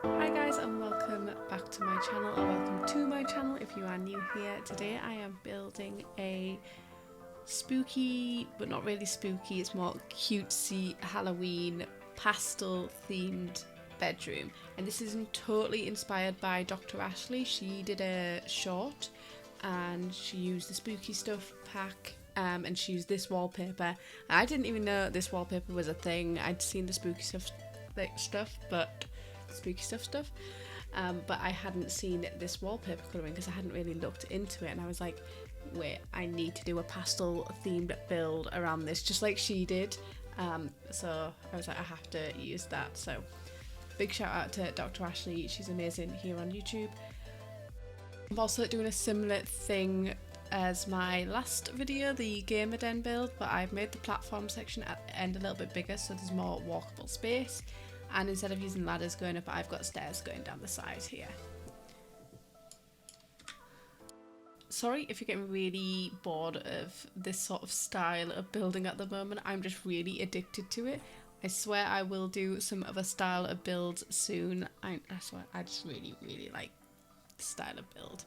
Hi guys and welcome back to my channel, or welcome to my channel if you are new here. Today I am building a spooky, but not really spooky, it's more cutesy Halloween pastel themed bedroom, and this is totally inspired by Dr. Ashley. She did a short and she used the spooky stuff pack and she used this wallpaper. I didn't even know this wallpaper was a thing. I'd seen the spooky stuff but I hadn't seen this wallpaper colouring because I hadn't really looked into it, and I was like, wait, I need to do a pastel themed build around this just like she did. So I was like, I have to use that. So big shout out to Dr. Ashley, she's amazing here on YouTube. I'm also doing a similar thing as my last video, the Gamer Den build, but I've made the platform section at the end a little bit bigger so there's more walkable space, and instead of using ladders going up, I've got stairs going down the side here. Sorry if you're getting really bored of this sort of style of building at the moment, I'm just really addicted to it. I swear I will do some other style of builds soon. I swear I just really like this style of build.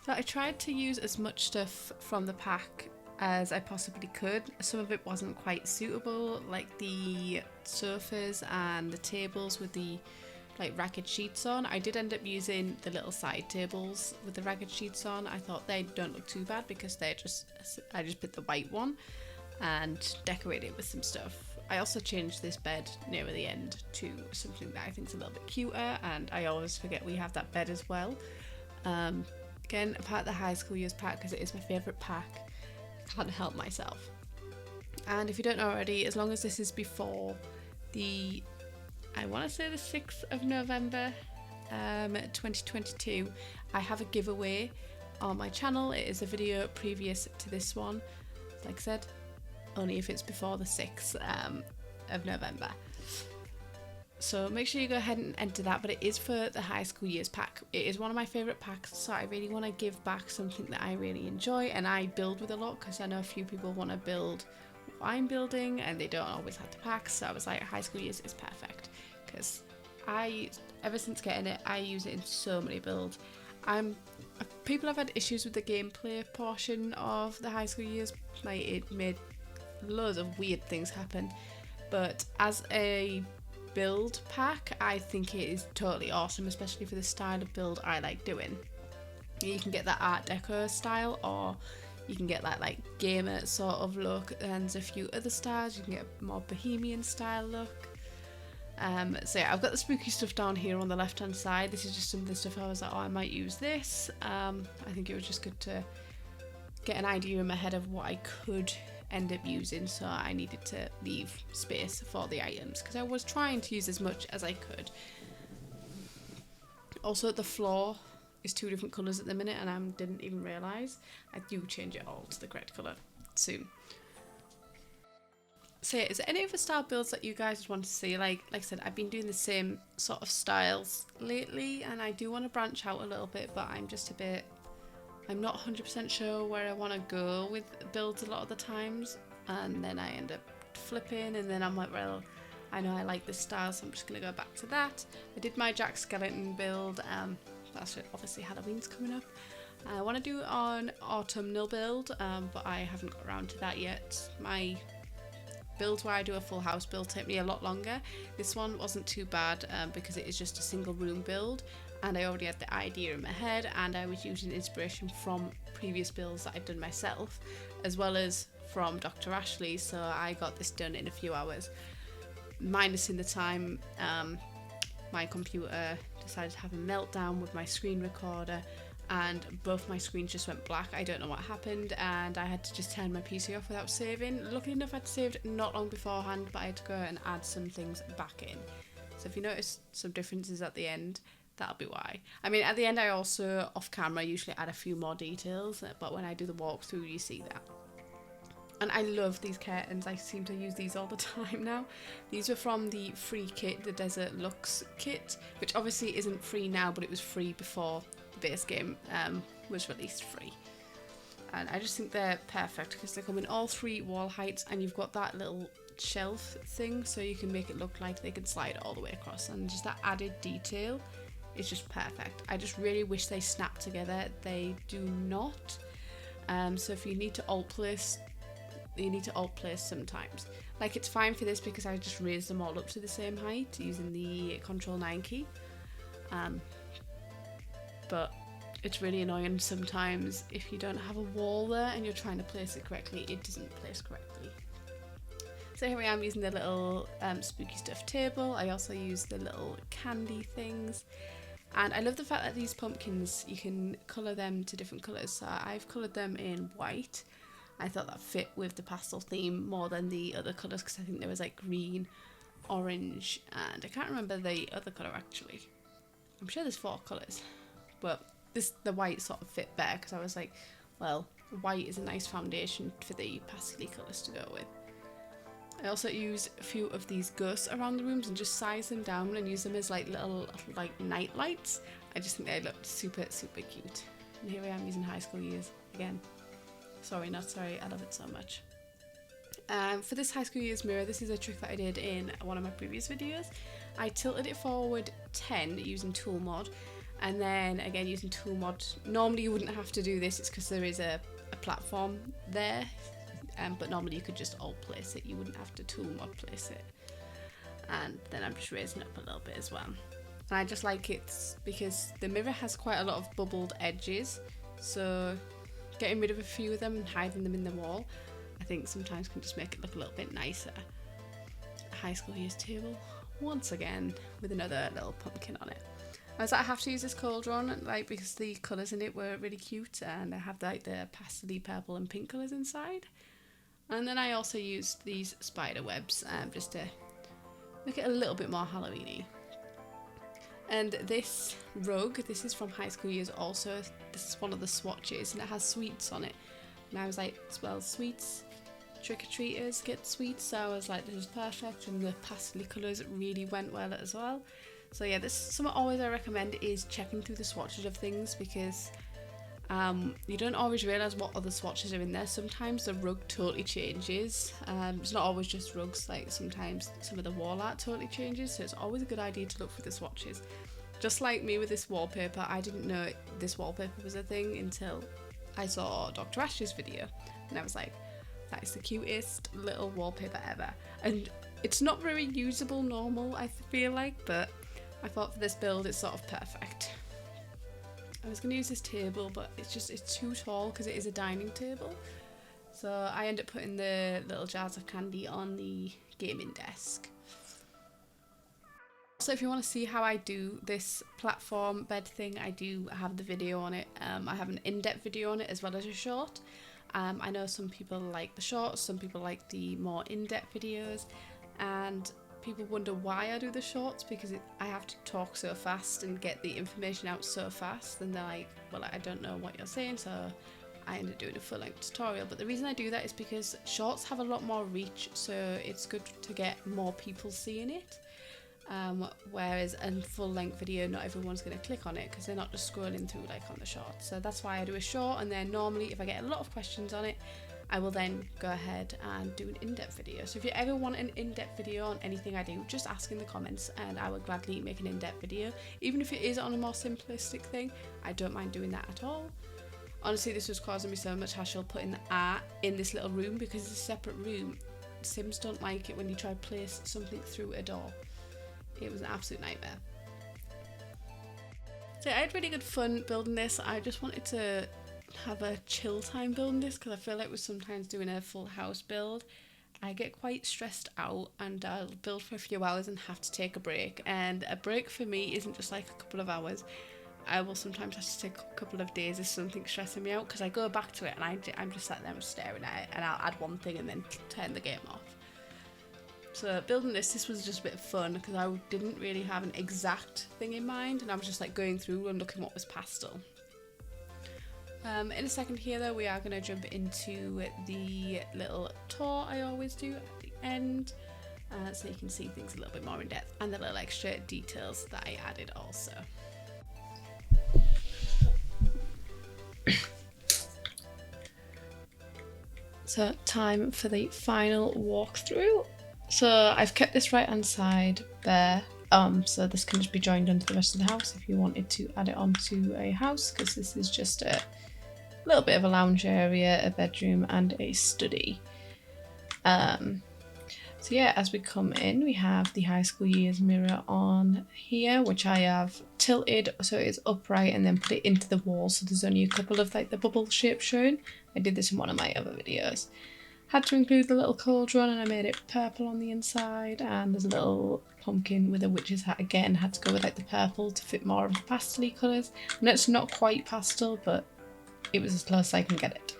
So I tried to use as much stuff from the pack as I possibly could. Some of it wasn't quite suitable, like the sofas and the tables with the like ragged sheets on. I did end up using the little side tables with the ragged sheets on. I thought they don't look too bad because I just put the white one and decorated it with some stuff. I also changed this bed near the end to something that I think is a little bit cuter, and I always forget we have that bed as well. Again, a part of the high school years pack because it is my favourite pack. Can't help myself. And if you don't know already, as long as this is before the, I want to say the 6th of November 2022, I have a giveaway on my channel. It is a video previous to this one, like I said, only if it's before the 6th of November. So make sure you go ahead and enter that, but it is for the high school years pack. It is one of my favourite packs, so I really want to give back something that I really enjoy, and I build with a lot because I know a few people want to build what I'm building and they don't always have the packs. So I was like, high school years is perfect because ever since getting it, I use it in so many builds. People have had issues with the gameplay portion of the high school years, like it made loads of weird things happen, but as a build pack, I think it is totally awesome, especially for the style of build I like doing. You can get that Art Deco style, or you can get that like gamer sort of look, and there's a few other styles. You can get a more bohemian style look. So yeah, I've got the spooky stuff down here on the left hand side. This is just some of the stuff I was like, oh, I might use this. I think it was just good to get an idea in my head of what I could end up using, so I needed to leave space for the items because I was trying to use as much as I could. Also, the floor is 2 different colours at the minute, and I didn't even realise. I do change it all to the correct colour soon. So yeah, is there any other style builds that you guys want to see? Like I said, I've been doing the same sort of styles lately, and I do want to branch out a little bit, but I'm not 100% sure where I want to go with builds a lot of the times, and then I end up flipping, and then I'm like, well, I know I like this style, so I'm just going to go back to that. I did my Jack Skellington build, that's it, obviously Halloween's coming up. I want to do an autumnal build, but I haven't got around to that yet. My builds where I do a full house build take me a lot longer. This one wasn't too bad because it is just a single room build, and I already had the idea in my head, and I was using inspiration from previous builds that I've done myself as well as from Dr. Ashley, so I got this done in a few hours, minusing the time my computer decided to have a meltdown with my screen recorder, and both my screens just went black. I don't know what happened, and I had to just turn my PC off without saving. Luckily enough, I'd saved not long beforehand, but I had to go and add some things back in. So if you notice some differences at the end, that'll be why. I mean, at the end I also, off camera, usually add a few more details, but when I do the walkthrough you see that. And I love these curtains, I seem to use these all the time now. These were from the free kit, the Desert Lux kit, which obviously isn't free now, but it was free before the base game was released free. And I just think they're perfect because they come in all 3 wall heights, and you've got that little shelf thing, so you can make it look like they can slide all the way across, and just that added detail is just perfect. I just really wish they snap together. They do not. So if you need to alt place, you need to alt place sometimes. Like, it's fine for this because I just raised them all up to the same height using the Control 9 key. But it's really annoying sometimes if you don't have a wall there and you're trying to place it correctly, it doesn't place correctly. So here I am using the little spooky stuffed table. I also use the little candy things. And I love the fact that these pumpkins, you can colour them to different colours. So I've coloured them in white. I thought that fit with the pastel theme more than the other colours, because I think there was like green, orange, and I can't remember the other colour actually. I'm sure there's 4 colours. But the white sort of fit better, because I was like, well, white is a nice foundation for the pastel colours to go with. I also used a few of these ghosts around the rooms and just sized them down and used them as like little like night lights. I just think they looked super cute. And here I am using High School Years again. Sorry, not sorry, I love it so much. For this High School Years mirror, this is a trick that I did in one of my previous videos. I tilted it forward 10 using tool mod, and then again using tool mod. Normally you wouldn't have to do this, it's because there is a platform there. But normally you could just alt place it, you wouldn't have to tool mod place it. And then I'm just raising it up a little bit as well. And I just like it because the mirror has quite a lot of bubbled edges, so getting rid of a few of them and hiding them in the wall, I think sometimes can just make it look a little bit nicer. High School Years table, once again, with another little pumpkin on it. I was like, I have to use this cauldron, like, because the colours in it were really cute, and I have like the pastel purple and pink colours inside. And then I also used these spider webs just to make it a little bit more Halloween-y. And this rug, this is from High School Years also. This is one of the swatches and it has sweets on it. And I was like, well, sweets, trick-or-treaters get sweets. So I was like, this is perfect. And the pastel colours really went well as well. So yeah, this is something always I recommend is checking through the swatches of things, because you don't always realise what other swatches are in there. Sometimes the rug totally changes. It's not always just rugs, like sometimes some of the wall art totally changes, so it's always a good idea to look for the swatches. Just like me with this wallpaper, I didn't know this wallpaper was a thing until I saw Dr. Ash's video, and I was like, that is the cutest little wallpaper ever. And it's not very usable normal, I feel like, but I thought for this build it's sort of perfect. I was going to use this table, but it's too tall because it is a dining table. So I end up putting the little jars of candy on the gaming desk. So if you want to see how I do this platform bed thing, I do have the video on it. I have an in-depth video on it as well as a short. I know some people like the shorts, some people like the more in-depth videos, and people wonder why I do the shorts, because I have to talk so fast and get the information out so fast, and they're like, well, I don't know what you're saying, so I end up doing a full-length tutorial. But the reason I do that is because shorts have a lot more reach, so it's good to get more people seeing it, whereas a full-length video, not everyone's going to click on it because they're not just scrolling through like on the short. So that's why I do a short, and then normally if I get a lot of questions on it, I will then go ahead and do an in-depth video. So if you ever want an in-depth video on anything I do, just ask in the comments and I will gladly make an in-depth video. Even if it is on a more simplistic thing, I don't mind doing that at all. Honestly, this was causing me so much hassle putting the art in this little room, because it's a separate room. Sims don't like it when you try to place something through a door. It was an absolute nightmare. So I had really good fun building this. I just wanted to have a chill time building this, because I feel like with sometimes doing a full house build, I get quite stressed out and I'll build for a few hours and have to take a break. And a break for me isn't just like a couple of hours. I will sometimes have to take a couple of days if something's stressing me out, because I go back to it and I'm just sat there staring at it, and I'll add one thing and then turn the game off. So building this was just a bit of fun, because I didn't really have an exact thing in mind, and I was just like going through and looking what was pastel. In a second here though, we are going to jump into the little tour I always do at the end, so you can see things a little bit more in depth, and the little extra details that I added also. So time for the final walkthrough. So I've kept this right hand side bare, so this can just be joined onto the rest of the house if you wanted to add it onto a house, because this is just a little bit of a lounge area, a bedroom and a study. So yeah, as we come in, we have the high school years mirror on here, which I have tilted so it's upright and then put it into the wall, so there's only a couple of like the bubble shapes shown. I did this in one of my other videos. Had to include the little cauldron and I made it purple on the inside, and there's a little pumpkin with a witch's hat again, had to go with like the purple to fit more of the pastel-y colours. And it's not quite pastel, but it was as close as I can get it.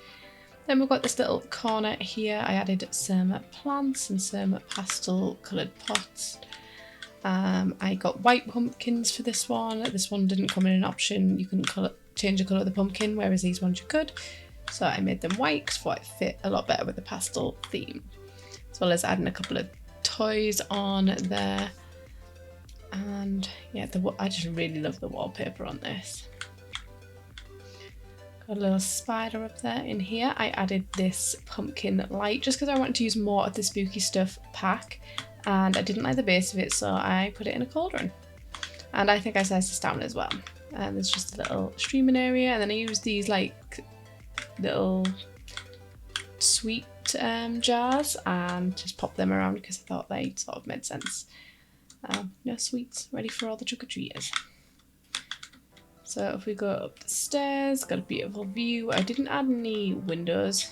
Then we've got this little corner here. I added some plants and some pastel coloured pots. I got white pumpkins for this one. This one didn't come in an option. You couldn't change the colour of the pumpkin, whereas these ones you could. So I made them white because I thought it fit a lot better with the pastel theme. As well as adding a couple of toys on there. And yeah, I just really love the wallpaper on this. Got a little spider up there. In here I added this pumpkin light just because I wanted to use more of the spooky stuff pack, and I didn't like the base of it, so I put it in a cauldron. And I think I sized this down as well. And there's just a little streaming area, and then I used these like little sweet jars and just popped them around because I thought they sort of made sense. No sweets ready for all the trick-or-treaters. So if we go up the stairs, got a beautiful view. I didn't add any windows.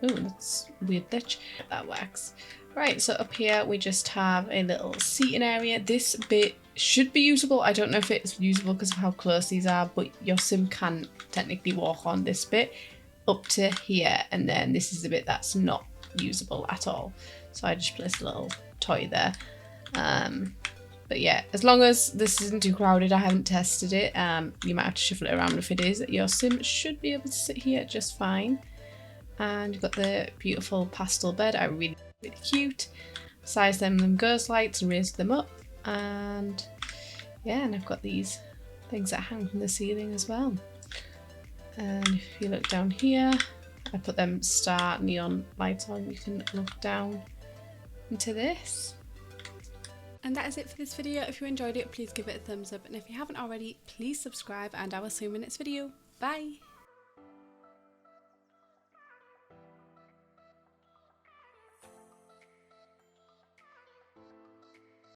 Oh, that's a weird glitch. That works. Right, so up here we just have a little seating area. This bit should be usable. I don't know if it's usable because of how close these are, but your sim can technically walk on this bit up to here, and then this is the bit that's not usable at all. So I just placed a little toy there. But yeah, as long as this isn't too crowded, I haven't tested it. You might have to shuffle it around if it is. Your sim should be able to sit here just fine. And you've got the beautiful pastel bed. I really cute. Sized them ghost lights and raised them up. And yeah, and I've got these things that hang from the ceiling as well. And if you look down here, I put them star neon lights on. You can look down into this. And that is it for this video. If you enjoyed it, please give it a thumbs up, and if you haven't already, please subscribe, and I will see you in the next video. Bye!